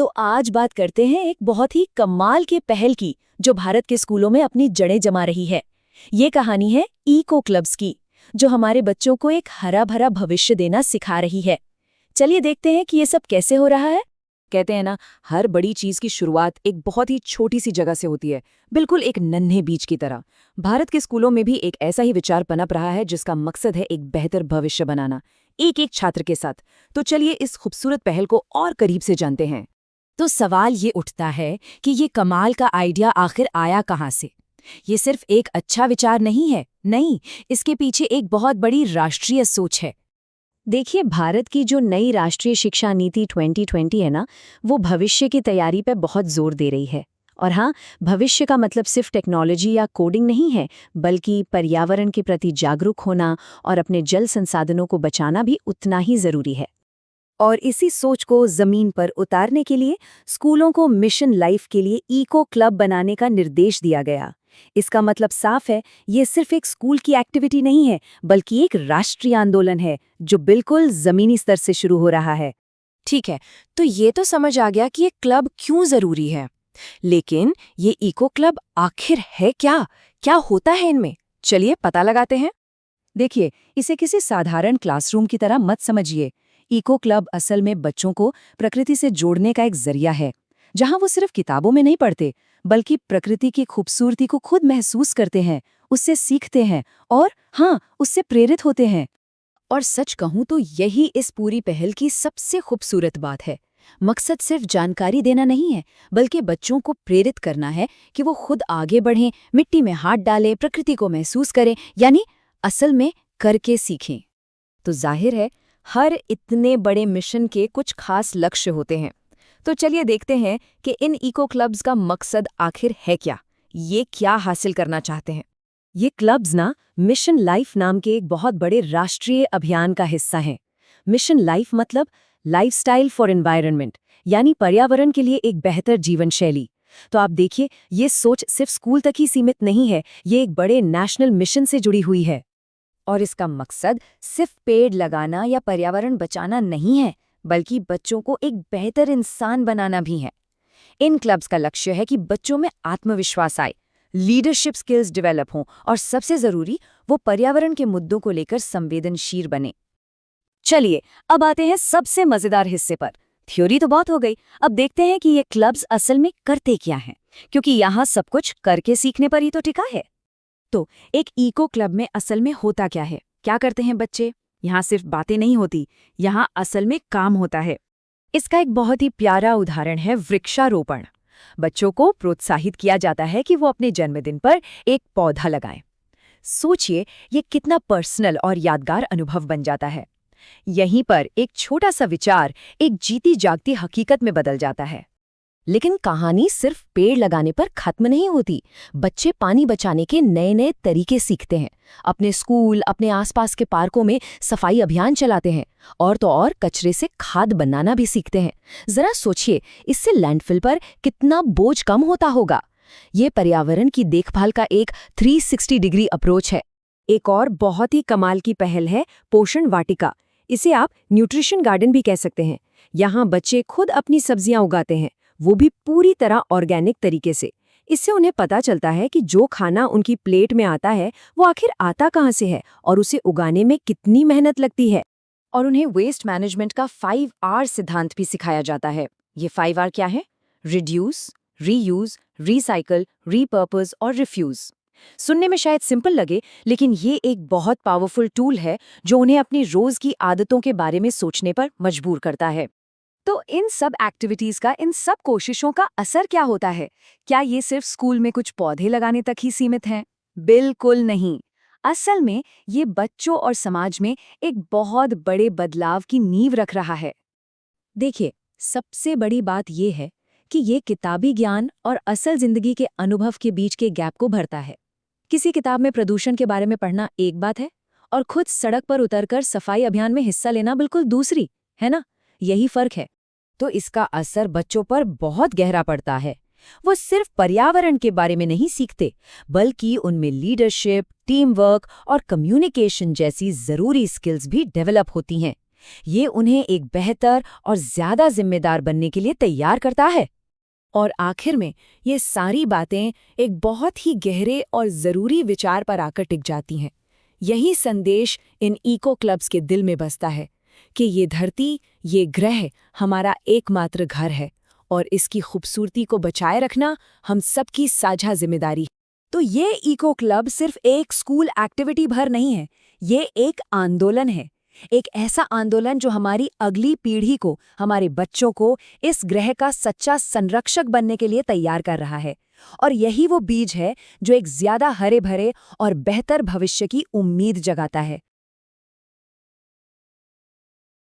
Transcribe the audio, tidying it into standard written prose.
तो आज बात करते हैं एक बहुत ही कमाल के पहल की जो भारत के स्कूलों में अपनी जड़ें जमा रही है। ये कहानी है इको क्लब्स की, जो हमारे बच्चों को एक हरा भरा भविष्य देना सिखा रही है। चलिए देखते हैं कि ये सब कैसे हो रहा है। कहते हैं ना, हर बड़ी चीज की शुरुआत एक बहुत ही छोटी सी जगह से होती है, बिल्कुल एक नन्हे बीज की तरह। भारत के स्कूलों में भी एक ऐसा ही विचार पनप रहा है, जिसका मकसद है एक बेहतर भविष्य बनाना, एक एक छात्र के साथ। तो चलिए इस खूबसूरत पहल को और करीब से जानते हैं। तो सवाल ये उठता है कि ये कमाल का आइडिया आखिर आया कहाँ से। ये सिर्फ एक अच्छा विचार नहीं है, नहीं, इसके पीछे एक बहुत बड़ी राष्ट्रीय सोच है। देखिए, भारत की जो नई राष्ट्रीय शिक्षा नीति 2020 है ना, वो भविष्य की तैयारी पे बहुत जोर दे रही है। और हाँ, भविष्य का मतलब सिर्फ टेक्नोलॉजी या कोडिंग नहीं है, बल्कि पर्यावरण के प्रति जागरूक होना और अपने जल संसाधनों को बचाना भी उतना ही जरूरी है। और इसी सोच को जमीन पर उतारने के लिए स्कूलों को मिशन लाइफ के लिए इको क्लब बनाने का निर्देश दिया गया। इसका मतलब साफ है, ये सिर्फ एक स्कूल की एक्टिविटी नहीं है, बल्कि एक राष्ट्रीय आंदोलन है जो बिल्कुल जमीनी स्तर से शुरू हो रहा है। ठीक है, तो ये तो समझ आ गया कि ये क्लब क्यों जरूरी है, लेकिन ये इको क्लब आखिर है क्या? क्या होता है इनमें? चलिए पता लगाते हैं। देखिए, इसे किसी साधारण क्लासरूम की तरह मत समझिए। इको क्लब असल में बच्चों को प्रकृति से जोड़ने का एक जरिया है, जहां वो सिर्फ किताबों में नहीं पढ़ते, बल्कि प्रकृति की खूबसूरती को खुद महसूस करते हैं, उससे सीखते हैं और हाँ, उससे प्रेरित होते हैं। और सच कहूं तो यही इस पूरी पहल की सबसे खूबसूरत बात है। मकसद सिर्फ जानकारी देना नहीं है, बल्कि बच्चों को प्रेरित करना है कि वो खुद आगे बढ़ें, मिट्टी में हाथ डालें, प्रकृति को महसूस करें, यानी असल में करके सीखें। तो जाहिर है, हर इतने बड़े मिशन के कुछ खास लक्ष्य होते हैं। तो चलिए देखते हैं कि इन इको क्लब्स का मकसद आखिर है क्या, ये क्या हासिल करना चाहते हैं। ये क्लब्स ना मिशन लाइफ नाम के एक बहुत बड़े राष्ट्रीय अभियान का हिस्सा हैं। मिशन लाइफ मतलब लाइफस्टाइल फॉर एनवायरनमेंट, यानी पर्यावरण के लिए एक बेहतर जीवन शैली। तो आप देखिए, ये सोच सिर्फ स्कूल तक ही सीमित नहीं है, ये एक बड़े नेशनल मिशन से जुड़ी हुई है। और इसका मकसद सिर्फ पेड़ लगाना या पर्यावरण बचाना नहीं है, बल्कि बच्चों को एक बेहतर इंसान बनाना भी है। इन क्लब्स का लक्ष्य है कि बच्चों में आत्मविश्वास आए, लीडरशिप स्किल्स डेवलप हों और सबसे जरूरी, वो पर्यावरण के मुद्दों को लेकर संवेदनशील बने। चलिए अब आते हैं सबसे मजेदार हिस्से पर। थ्योरी तो बहुत हो गई, अब देखते हैं कि ये क्लब्स असल में करते क्या हैं, क्योंकि यहाँ सब कुछ करके सीखने पर ही तो टिका है। तो एक इको क्लब में असल में होता क्या है, क्या करते हैं बच्चे? यहाँ सिर्फ बातें नहीं होती, यहाँ असल में काम होता है। इसका एक बहुत ही प्यारा उदाहरण है वृक्षारोपण। बच्चों को प्रोत्साहित किया जाता है कि वो अपने जन्मदिन पर एक पौधा लगाएं। सोचिए, ये कितना पर्सनल और यादगार अनुभव बन जाता है। यहीं पर एक छोटा सा विचार एक जीती जागती हकीकत में बदल जाता है। लेकिन कहानी सिर्फ पेड़ लगाने पर खत्म नहीं होती। बच्चे पानी बचाने के नए नए तरीके सीखते हैं, अपने स्कूल, अपने आसपास के पार्कों में सफाई अभियान चलाते हैं, और तो और कचरे से खाद बनाना भी सीखते हैं। जरा सोचिए, इससे लैंडफिल पर कितना बोझ कम होता होगा। ये पर्यावरण की देखभाल का एक 360 डिग्री अप्रोच है। एक और बहुत ही कमाल की पहल है पोषण वाटिका। इसे आप न्यूट्रिशन गार्डन भी कह सकते हैं। यहाँ बच्चे खुद अपनी सब्जियां उगाते हैं, वो भी पूरी तरह ऑर्गेनिक तरीके से। इससे उन्हें पता चलता है कि जो खाना उनकी प्लेट में आता है वो आखिर आता कहाँ से है और उसे उगाने में कितनी मेहनत लगती है। और उन्हें वेस्ट मैनेजमेंट का 5R सिद्धांत भी सिखाया जाता है। ये 5R क्या है? रिड्यूस, रीयूज, रिसाइकल, रीपर्पज और रिफ्यूज। सुनने में शायद सिंपल लगे, लेकिन ये एक बहुत पावरफुल टूल है जो उन्हें अपनी रोज की आदतों के बारे में सोचने पर मजबूर करता है। तो इन सब एक्टिविटीज का, इन सब कोशिशों का असर क्या होता है? क्या ये सिर्फ स्कूल में कुछ पौधे लगाने तक ही सीमित हैं? बिल्कुल नहीं। असल में ये बच्चों और समाज में एक बहुत बड़े बदलाव की नींव रख रहा है। देखिए, सबसे बड़ी बात ये है कि ये किताबी ज्ञान और असल जिंदगी के अनुभव के बीच के गैप को भरता है। किसी किताब में प्रदूषण के बारे में पढ़ना एक बात है, और खुद सड़क पर उतरकर सफाई अभियान में हिस्सा लेना बिल्कुल दूसरी, है ना? यही फर्क है। तो इसका असर बच्चों पर बहुत गहरा पड़ता है। वो सिर्फ पर्यावरण के बारे में नहीं सीखते, बल्कि उनमें लीडरशिप, टीम वर्क और कम्युनिकेशन जैसी जरूरी स्किल्स भी डेवलप होती हैं। ये उन्हें एक बेहतर और ज्यादा जिम्मेदार बनने के लिए तैयार करता है। और आखिर में ये सारी बातें एक बहुत ही गहरे और ज़रूरी विचार पर आकर टिक जाती हैं। यही संदेश इन इको क्लब्स के दिल में बसता है कि ये धरती, ये ग्रह हमारा एकमात्र घर है और इसकी खूबसूरती को बचाए रखना हम सबकी साझा जिम्मेदारी है। तो ये इको क्लब सिर्फ एक स्कूल एक्टिविटी भर नहीं है, ये एक आंदोलन है। एक ऐसा आंदोलन जो हमारी अगली पीढ़ी को, हमारे बच्चों को इस ग्रह का सच्चा संरक्षक बनने के लिए तैयार कर रहा है। और यही वो बीज है जो एक ज्यादा हरे भरे और बेहतर भविष्य की उम्मीद जगाता है।